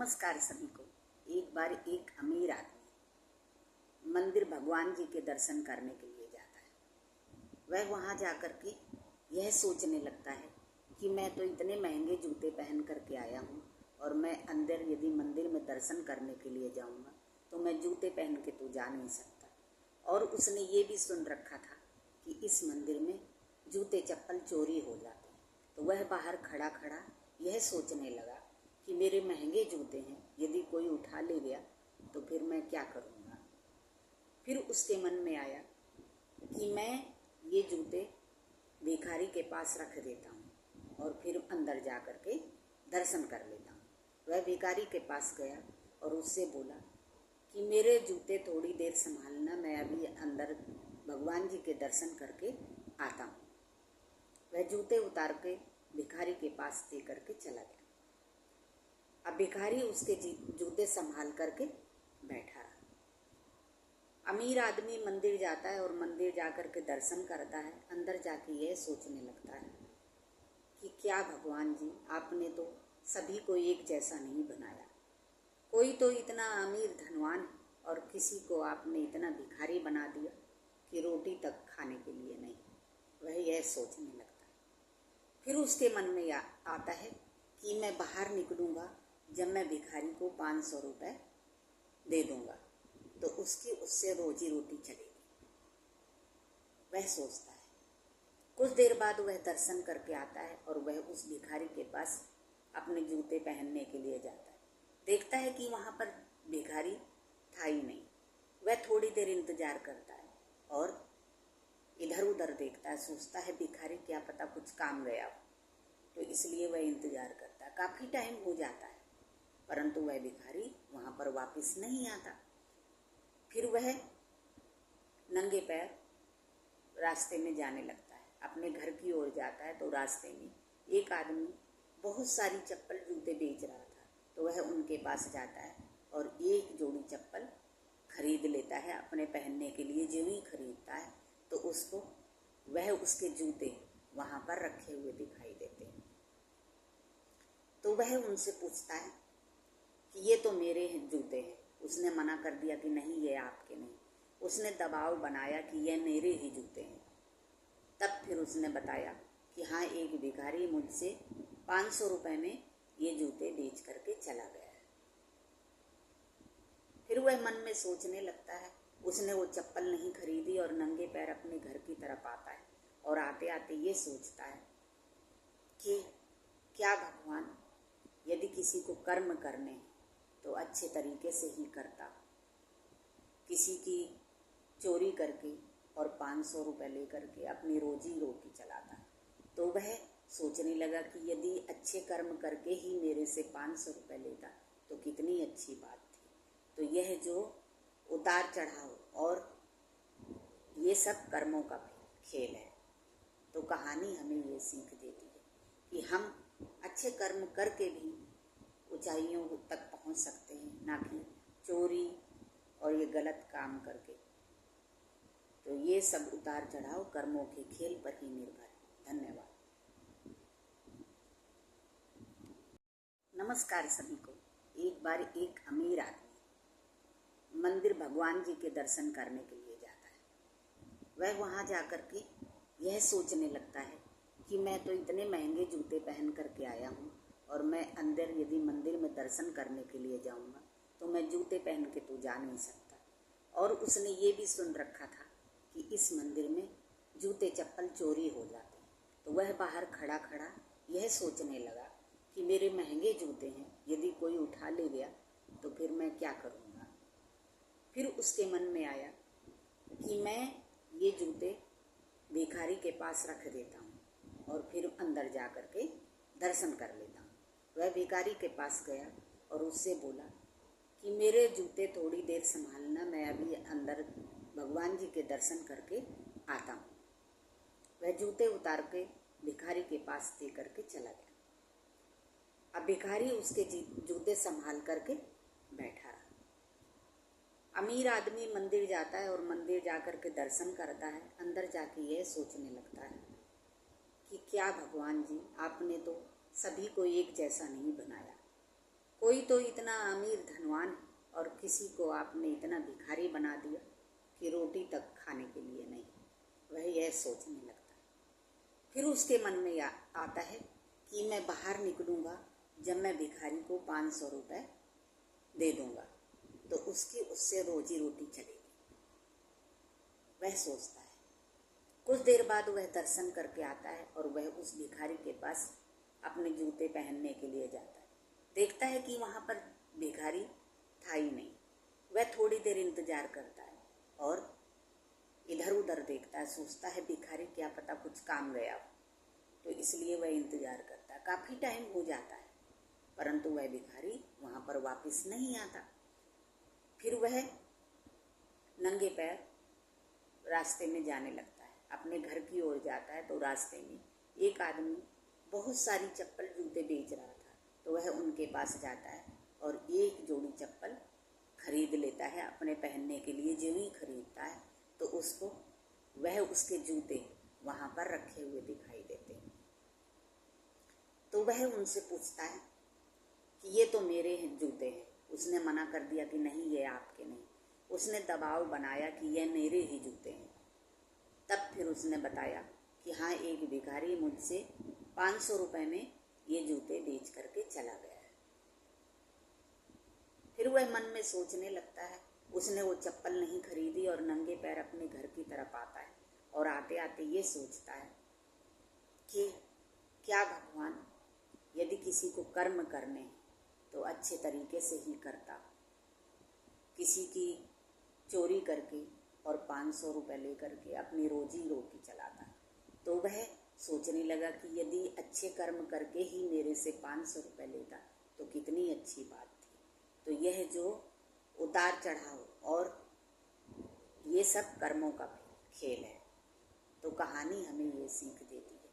नमस्कार सभी को। एक बार एक अमीर आदमी मंदिर भगवान जी के दर्शन करने के लिए जाता है। वह वहाँ जाकर के यह सोचने लगता है कि मैं तो इतने महंगे जूते पहन करके आया हूँ और मैं अंदर यदि मंदिर में दर्शन करने के लिए जाऊँगा तो मैं जूते पहन के तो जा नहीं सकता। और उसने ये भी सुन रखा था कि इस मंदिर में जूते चप्पल चोरी हो जाते हैं। तो वह बाहर खड़ा खड़ा यह सोचने लगा कि मेरे महंगे जूते हैं, यदि कोई उठा ले गया तो फिर मैं क्या करूँगा। फिर उसके मन में आया कि मैं ये जूते भिखारी के पास रख देता हूँ और फिर अंदर जा कर के दर्शन कर लेता हूँ। वह भिखारी के पास गया और उससे बोला कि मेरे जूते थोड़ी देर संभालना, मैं अभी अंदर भगवान जी के दर्शन करके आता हूँ। वह जूते उतार के भिखारी के पास दे करके चला गया। अब भिखारी उसके जूते संभाल करके बैठा रहा। अमीर आदमी मंदिर जाता है और मंदिर जाकर के दर्शन करता है। अंदर जाके यह सोचने लगता है कि क्या भगवान जी, आपने तो सभी को एक जैसा नहीं बनाया। कोई तो इतना अमीर धनवान है और किसी को आपने इतना भिखारी बना दिया कि रोटी तक खाने के लिए नहीं। वह यह सोचने लगता है। फिर उसके मन में आता है कि मैं बाहर निकलूँगा, जब मैं भिखारी को 500 रुपये दे दूँगा तो उससे रोजी रोटी चलेगी। वह सोचता है। कुछ देर बाद वह दर्शन करके आता है और वह उस भिखारी के पास अपने जूते पहनने के लिए जाता है। देखता है कि वहाँ पर भिखारी था ही नहीं। वह थोड़ी देर इंतज़ार करता है और इधर उधर देखता है, सोचता है भिखारी क्या पता कुछ काम गया हो, तो इसलिए वह इंतज़ार करता है। काफ़ी टाइम हो जाता है परंतु वह भिखारी वहाँ पर वापस नहीं आता। फिर वह नंगे पैर रास्ते में जाने लगता है, अपने घर की ओर जाता है। तो रास्ते में एक आदमी बहुत सारी चप्पल जूते बेच रहा था, तो वह उनके पास जाता है और एक जोड़ी चप्पल खरीद लेता है अपने पहनने के लिए। जो ही खरीदता है तो उसको वह उसके जूते वहाँ पर रखे हुए दिखाई देते हैं। तो वह उनसे पूछता है कि ये तो मेरे जूते हैं। उसने मना कर दिया कि नहीं, ये आपके नहीं। उसने दबाव बनाया कि ये मेरे ही जूते हैं। तब फिर उसने बताया कि हाँ, एक भिखारी मुझसे 500 रुपये में ये जूते बेच करके चला गया है। फिर वह मन में सोचने लगता है। उसने वो चप्पल नहीं खरीदी और नंगे पैर अपने घर की तरफ आता है और आते आते ये सोचता है कि क्या भगवान, यदि किसी को कर्म करने हैं तो अच्छे तरीके से ही करता। किसी की चोरी करके और 500 रुपये ले करके अपनी रोजी रोटी चलाता। तो वह सोचने लगा कि यदि अच्छे कर्म करके ही मेरे से 500 रुपये लेता तो कितनी अच्छी बात थी। तो यह जो उतार चढ़ाव और ये सब कर्मों का खेल है। तो कहानी हमें ये सीख देती है कि हम अच्छे कर्म करके भी ऊंचाइयों तक पहुंच सकते हैं, ना कि चोरी और ये गलत काम करके। तो ये सब उतार चढ़ाव कर्मों के खेल पर ही निर्भर है। धन्यवाद। नमस्कार सभी को। एक बार एक अमीर आदमी मंदिर भगवान जी के दर्शन करने के लिए जाता है। वह वहाँ जाकर के यह सोचने लगता है कि मैं तो इतने महंगे जूते पहन करके आया हूँ और मैं अंदर यदि मंदिर में दर्शन करने के लिए जाऊँगा तो मैं जूते पहन के तो जा नहीं सकता। और उसने ये भी सुन रखा था कि इस मंदिर में जूते चप्पल चोरी हो जाते हैं। तो वह बाहर खड़ा खड़ा यह सोचने लगा कि मेरे महंगे जूते हैं, यदि कोई उठा ले गया तो फिर मैं क्या करूँगा। फिर उसके मन में आया कि मैं ये जूते भिखारी के पास रख देता हूँ और फिर अंदर जा कर के दर्शन कर लेता हूँ। वह भिखारी के पास गया और उससे बोला कि मेरे जूते थोड़ी देर संभालना, मैं अभी अंदर भगवान जी के दर्शन करके आता हूँ। वह जूते उतार के भिखारी के पास दे करके चला गया। अब भिखारी उसके जूते संभाल करके बैठा रहा। अमीर आदमी मंदिर जाता है और मंदिर जाकर के दर्शन करता है। अंदर जाके यह सोचने लगता है कि क्या भगवान जी, आपने तो सभी को एक जैसा नहीं बनाया। कोई तो इतना अमीर धनवान है और किसी को आपने इतना भिखारी बना दिया कि रोटी तक खाने के लिए नहीं। वह यह सोचने लगता है। फिर उसके मन में आता है कि मैं बाहर निकलूँगा, जब मैं भिखारी को 500 रुपये दे दूँगा तो उससे रोजी रोटी चलेगी। वह सोचता है। कुछ देर बाद वह दर्शन करके आता है और वह उस भिखारी के पास अपने जूते पहनने के लिए जाता है। देखता है कि वहाँ पर भिखारी था ही नहीं। वह थोड़ी देर इंतजार करता है और इधर उधर देखता है, सोचता है भिखारी क्या पता कुछ काम गया हो, तो इसलिए वह इंतजार करता है। काफ़ी टाइम हो जाता है परंतु वह भिखारी वहाँ पर वापस नहीं आता। फिर वह नंगे पैर रास्ते में जाने लगता है, अपने घर की ओर जाता है। तो रास्ते में एक आदमी बहुत सारी चप्पल जूते बेच रहा था, तो वह उनके पास जाता है और एक जोड़ी चप्पल खरीद लेता है अपने पहनने के लिए। जो ही खरीदता है तो उसके जूते वहाँ पर रखे हुए दिखाई देते हैं। तो वह उनसे पूछता है कि ये तो मेरे जूते हैं। उसने मना कर दिया कि नहीं, ये आपके नहीं। उसने दबाव बनाया कि ये मेरे ही जूते हैं। तब फिर उसने बताया कि हाँ, एक भिखारी मुझसे 500 रुपये में ये जूते बेच करके चला गया है। फिर वह मन में सोचने लगता है। उसने वो चप्पल नहीं खरीदी और नंगे पैर अपने घर की तरफ आता है और आते आते ये सोचता है कि क्या भगवान, यदि किसी को कर्म करने हैं तो अच्छे तरीके से ही करता। किसी की चोरी करके और 500 रुपये लेकर के अपनी रोजी रोटी चलाता। तो वह सोचने लगा कि यदि अच्छे कर्म करके ही मेरे से 500 रुपये लेता तो कितनी अच्छी बात थी। तो यह जो उतार चढ़ाव और ये सब कर्मों का खेल है। तो कहानी हमें ये सीख देती है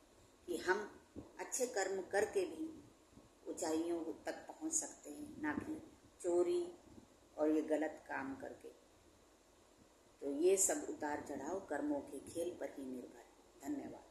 कि हम अच्छे कर्म करके भी ऊंचाइयों तक पहुंच सकते हैं, ना कि चोरी और ये गलत काम करके। तो ये सब उतार चढ़ाव कर्मों के खेल पर ही निर्भर है। धन्यवाद।